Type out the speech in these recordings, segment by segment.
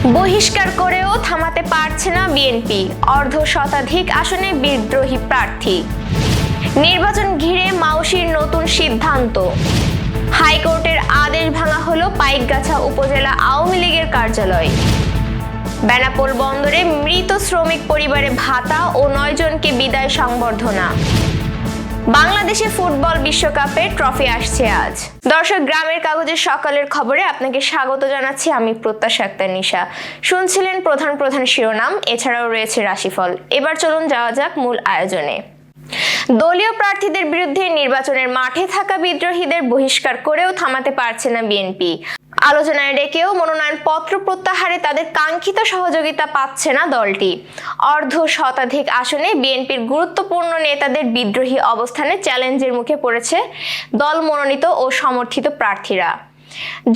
বহিষ্কার করেও থামাতে পারছে না বিএনপি, অর্ধ শতাধিক আসনে বিদ্রোহী প্রার্থী। নির্বাচন ঘিরে মাউশির নতুন সিদ্ধান্ত। হাইকোর্টের আদেশ ভাঙা হলো পাইকগাছা উপজেলা আওয়ামী লীগের কার্যালয়। বেনাপোল বন্দরে মৃত শ্রমিক পরিবারে ভাতা ও 9 জনকে বিদায় সংবর্ধনা। বাংলাদেশে ফুটবল বিশ্বকাপে ট্রফি আসছে আজ। দর্শক, গ্রামের কাগজের সকালের খবরে আপনাকে স্বাগত জানাচ্ছি, আমি প্রত্যাশা আক্তার নিশা। শুনছিলেন প্রধান শিরোনাম, এছাড়াও রয়েছে রাশিফল। এবার চলুন যাওয়া যাক মূল আয়োজনে। দলীয় প্রার্থীদের বিরুদ্ধে নির্বাচনের মাঠে থাকা বিদ্রোহীদের বহিষ্কার করেও থামাতে পারছে না বিএনপি। আলোচনায় ডেকেও মনোনয়নপত্র প্রত্যাহারে তাদের কাঙ্ক্ষিত সহযোগিতা পাচ্ছে না দলটি। অর্ধ শতাধিক আসনে বিএনপির গুরুত্বপূর্ণ নেতাদের বিদ্রোহী অবস্থানে চ্যালেঞ্জের মুখে পড়েছে দল মনোনীত ও সমর্থিত প্রার্থীরা।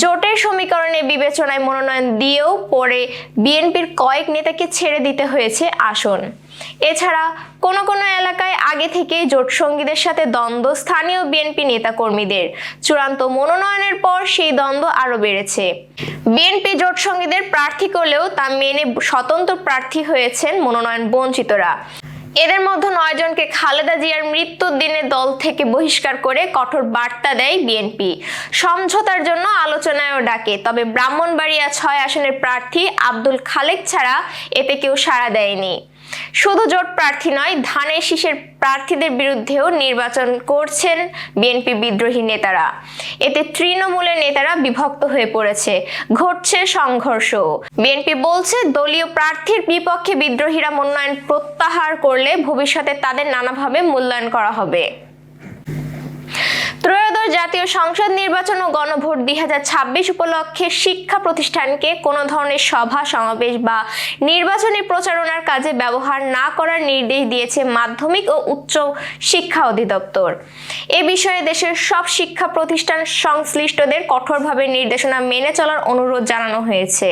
জোটের সমীকরণে বিবেচনায় মনোনয়ন দিয়েও পরে বিএনপির কয়েক নেতাকে ছেড়ে দিতে হয়েছে আসন। এছাড়া কোন এলাকায় আগে থেকেই জোট সঙ্গীদের সাথে দ্বন্দ্ব স্থানীয় বিএনপি নেতাকর্মীদের। চূড়ান্ত মনোনয়নের পর সেই দ্বন্দ্ব আরো বেড়েছে। বিএনপি জোট সঙ্গীদের প্রার্থী করলেও তা মেনে স্বতন্ত্র প্রার্থী হয়েছেন মনোনয়ন বঞ্চিতরা। এদের মধ্যে 9 জনকে খালেদা জিয়ার মৃত্যুর দিনে দল থেকে বহিষ্কার করে কঠোর বার্তা দেয় বিএনপি। সমঝোতার জন্য আলোচনায়ও ডাকে, তবে ব্রাহ্মণবাড়িয়া 6 আসনের প্রার্থী আব্দুল খালেক ছাড়া এতে কেউ সাড়া দেয়নি। শুধু জোট প্রার্থী নয়, ধানের শীষের প্রার্থীদের বিরুদ্ধেও নির্বাচন করছেন বিএনপি বিদ্রোহী নেতারা। এতে তৃণমূলের নেতারা বিভক্ত হয়ে পড়েছে, ঘটছে সংঘর্ষ। বিএনপি বলছে দলীয় প্রার্থীর বিপক্ষে বিদ্রোহীরা মনোনয়ন প্রত্যাহার করলে ভবিষ্যতে তাদের নানাভাবে মূল্যায়ন করা হবে। ত্রয়োদশ জাতীয় সংসদ নির্বাচন ও গণভোট 2026 উপলক্ষে শিক্ষা প্রতিষ্ঠানকে কোনো ধরনের সভা সমাবেশ বা নির্বাচনী প্রচারণার কাজে ব্যবহার না করার নির্দেশ দিয়েছে মাধ্যমিক ও উচ্চ শিক্ষা অধিদপ্তর। এ বিষয়ে দেশের সব শিক্ষা প্রতিষ্ঠান সংশ্লিষ্টদের কঠোরভাবে নির্দেশনা মেনে চলার অনুরোধ জানানো হয়েছে।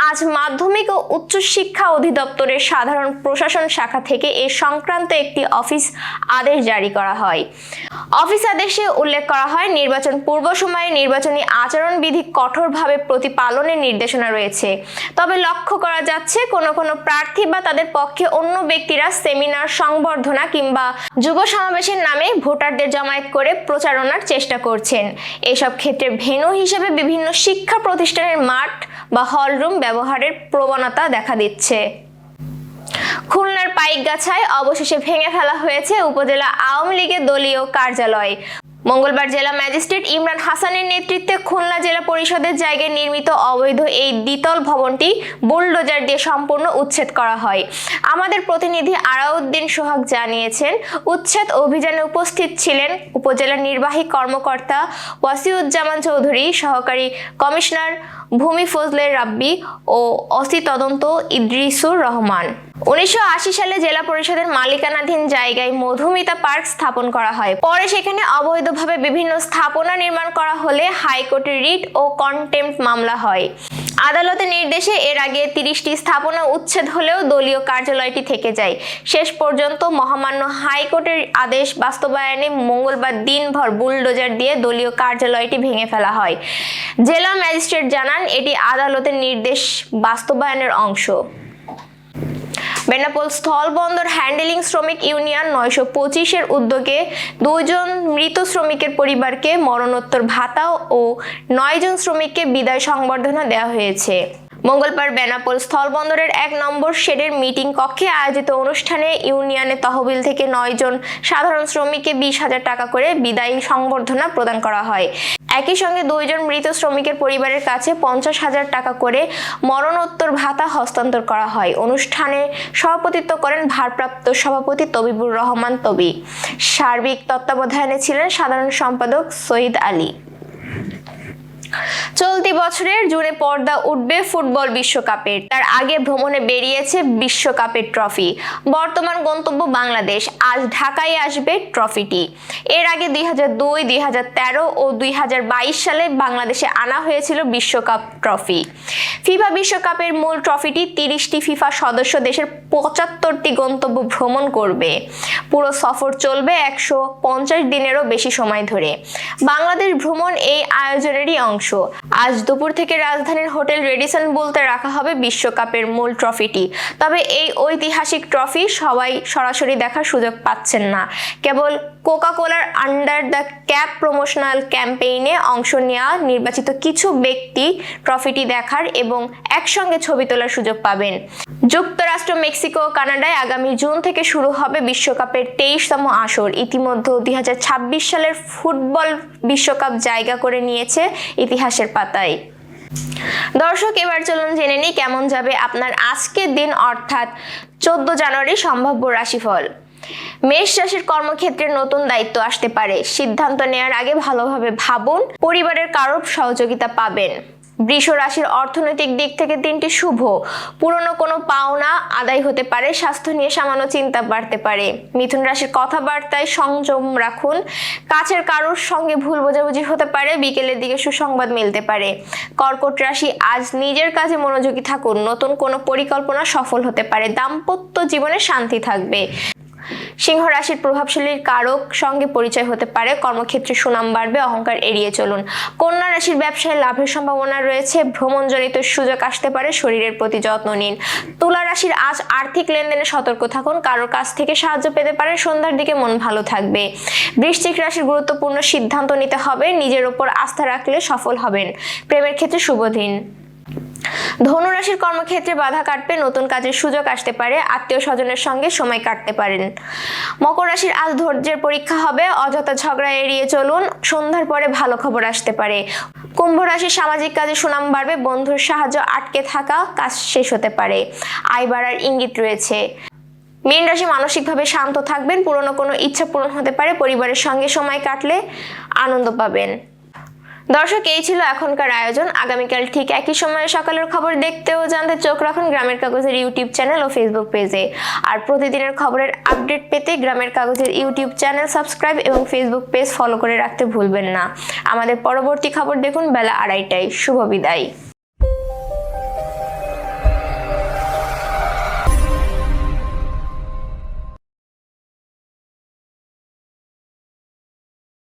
আজ মাধ্যমিক ও উচ্চ শিক্ষা অধিদপ্তরের সাধারণ প্রশাসন শাখা থেকে এ সংক্রান্ত একটি অফিস আদেশ জারি করা হয়। অফিস আদেশে উল্লেখ করা হয়, নির্বাচন পূর্ব সময়ে নির্বাচনী আচরণবিধি কঠোরভাবে প্রতিপালনের নির্দেশনা রয়েছে। তবে লক্ষ্য করা যাচ্ছে কোনো প্রার্থী বা তাদের পক্ষে অন্য ব্যক্তিরা সেমিনার, সংবর্ধনা কিংবা যুব সমাবেশের নামে ভোটারদের জমায়েত করে প্রচারণার চেষ্টা করছেন। এসব ক্ষেত্রে ভেন্যু হিসেবে বিভিন্ন শিক্ষা প্রতিষ্ঠানের মাঠ বা হলরুম ব্যবহারের প্রবণতা দেখা দিচ্ছে। খুলনার পাইকগাছায় অবশেষে ভেঙে ফেলা হয়েছে উপজেলা আওয়ামী লীগের দলীয় কার্যালয়। মঙ্গলবার জেলা ম্যাজিস্ট্রেট ইমরান হাসানের নেতৃত্বে খুলনা জেলা পরিষদের জায়গায় নির্মিত অবৈধ এই দ্বিতল ভবনটি বুলডোজার দিয়ে সম্পূর্ণ উচ্ছেদ করা হয়। আমাদের প্রতিনিধি আরাউদ্দিন সোহাগ জানিয়েছেন, উচ্ছেদ অভিযানে উপস্থিত ছিলেন উপজেলা নির্বাহী কর্মকর্তা ওয়াসিউজ্জামান চৌধুরী, সহকারী কমিশনার ভূমি ফজলে রাব্বি ও ওসি তদন্ত ইদ্রিসুর রহমান। 1980 সালে জেলা পরিষদের মালিকানাধীন জায়গায় মধুমিতা পার্ক স্থাপন করা হয়। পরে সেখানে অবৈধভাবে বিভিন্ন স্থাপনা নির্মাণ করা হলে হাইকোর্টে রিট ও কন্টেম্পট মামলা হয়। আদালতের নির্দেশে এর আগে 30টি স্থাপনা উচ্ছেদ হলেও দলীয় কার্যালয়টি থেকে যায়। শেষ পর্যন্ত মহামান্য হাইকোর্টের আদেশ বাস্তবায়নে মঙ্গলবার দিনভর বুলডোজার দিয়ে দলীয় কার্যালয়টি ভেঙে ফেলা হয়। জেলা ম্যাজিস্ট্রেট জানান, এটি আদালতের নির্দেশ বাস্তবায়নের অংশ। বেনাপোল স্থলবন্দর হ্যান্ডেলিং শ্রমিক ইউনিয়ন 925-এর উদ্যোগে 2 জন মৃত শ্রমিকের পরিবারকে মরণোত্তর ভাতা ও 9 জন শ্রমিককে বিদায় সংবর্ধনা দেওয়া হয়েছে। মঙ্গলবার বেনাপোল স্থলবন্দরের 1 নম্বর শেডের মিটিং কক্ষে আয়োজিত অনুষ্ঠানে ইউনিয়নের তহবিল থেকে 9 জন সাধারণ শ্রমিককে 20,000 টাকা করে বিদায়ী সংবর্ধনা প্রদান করা হয়। একই সঙ্গে 2 জন মৃত শ্রমিকের পরিবারের কাছে 50,000 টাকা করে মরণোত্তর ভাতা হস্তান্তর করা হয়। অনুষ্ঠানে সভাপতিত্ব করেন ভারপ্রাপ্ত সভাপতি তবিবুর রহমান তবি। সার্বিক তত্ত্বাবধানে ছিলেন সাধারণ সম্পাদক সৈয়দ আলী। চলতি বছরের জুনে পর্দা উঠবে ফুটবল বিশ্বকাপের। তার আগে ভ্রমণে বেরিয়েছে বিশ্বকাপের ট্রফি। বর্তমান গন্তব্য বাংলাদেশ। আজ ঢাকায় আসবে ট্রফিটি। এর আগে 2002, 2013 ও 2022 সালে বাংলাদেশে আনা হয়েছিল বিশ্বকাপ ট্রফি। ফিফা বিশ্বকাপের মূল ট্রফিটি 30টি ফিফা সদস্য দেশের 75টি গন্তব্য ভ্রমণ করবে। পুরো সফর চলবে 150 দিনেরও বেশি সময় ধরে। বাংলাদেশ ভ্রমণ এই আয়োজনেরই অংশ। আজ দুপুর থেকে রাজধানীর হোটেল রেডিসন বুলতে রাখা হবে বিশ্বকাপের মূল ট্রফিটি। তবে এই ঐতিহাসিক ট্রফি সবাই সরাসরি দেখার সুযোগ পাচ্ছেন না। কেবল কোকা কোলার আন্ডার দ্য ক্যাপ প্রমোশনাল ক্যাম্পেইনে অংশ নেওয়া নির্বাচিত কিছু ব্যক্তি ট্রফিটি দেখার এবং একসঙ্গে ছবি তোলার সুযোগ পাবেন। যুক্তরাষ্ট্র, মেক্সিকো ও কানাডায় আগামী জুন থেকে শুরু হবে বিশ্বকাপের 23তম আসর। ইতিমধ্যে 2026 সালের ফুটবল বিশ্বকাপ জায়গা করে নিয়েছে ইতিহাসের পাতায়। দর্শক, এবার চলুন জেনে নিই কেমন যাবে আপনার আজকের দিন অর্থাৎ 14 জানুয়ারি সম্ভাব্য রাশিফল। মেষ রাশির কর্মক্ষেত্রে নতুন দায়িত্ব আসতে পারে। সিদ্ধান্ত নেওয়ার আগে ভালোভাবে ভাবুন। পরিবারের কারোর সহযোগিতা পাবেন। বৃষ রাশির অর্থনৈতিক দিক থেকে দিনটি শুভ। পুরনো কোনো পাওনা আদায় হতে পারে। স্বাস্থ্য নিয়ে সামান্য চিন্তা বাড়তে পারে। মিথুন রাশির কথাবার্তায় সংযম রাখুন। কাছের কারোর সঙ্গে ভুল বোঝাবুঝি হতে পারে। বিকেলের দিকে সুসংবাদ মিলতে পারে। কর্কট রাশি, আজ নিজের কাজে মনোযোগী থাকুন। নতুন কোনো পরিকল্পনা সফল হতে পারে। দাম্পত্য জীবনে শান্তি থাকবে। সিংহ রাশির প্রভাবশালীর কারক সঙ্গে পরিচয় হতে পারে। কর্মক্ষেত্রে সুনাম বাড়বে। অহংকার এড়িয়ে চলুন। কন্যা রাশির ব্যবসায় লাভের সম্ভাবনা রয়েছে। ভ্রমণজনিত সুযোগ আসতে পারে। শরীরের প্রতি যত্ন নিন। তুলা রাশির আজ আর্থিক লেনদেনে সতর্ক থাকুন। কারোর কাছ থেকে সাহায্য পেতে পারেন। সন্ধ্যার দিকে মন ভালো থাকবে। বৃশ্চিক রাশির গুরুত্বপূর্ণ সিদ্ধান্ত নিতে হবে। নিজের ওপর আস্থা রাখলে সফল হবেন। প্রেমের ক্ষেত্রে শুভ দিন। ধনু রাশির কর্মক্ষেত্রে বাধা কাটবে। নতুন কাজের সুযোগ আসতে পারে। আত্মীয় স্বজনের সঙ্গে সময় কাটতে পারেন। মকর রাশির আজ ধৈর্যের পরীক্ষা হবে। অযথা ঝগড়া এড়িয়ে চলুন। সন্ধ্যার পরে ভালো খবর আসতে পারে। কুম্ভ রাশির সামাজিক কাজে সুনাম বাড়বে। বন্ধুর সাহায্য আটকে থাকা কাজ শেষ হতে পারে। আয় বাড়ার ইঙ্গিত রয়েছে। মীন রাশি, মানসিকভাবে শান্ত থাকবেন। পুরনো কোনো ইচ্ছা পূরণ হতে পারে। পরিবারের সঙ্গে সময় কাটলে আনন্দ পাবেন। দর্শক, এই ছিল এখনকার আয়োজন। আগামীকাল ঠিক একই সময়ে সকালের খবর দেখতে ও জানতে চোখ রাখুন গ্রামের কাগজের ইউটিউব চ্যানেল ও ফেসবুক পেজে। আর প্রতিদিনের খবরের আপডেট পেতে গ্রামের কাগজের ইউটিউব চ্যানেল সাবস্ক্রাইব এবং ফেসবুক পেজ ফলো করে রাখতে ভুলবেন না। আমাদের পরবর্তী খবর দেখুন বেলা 2:30টায়। শুভ বিদায়।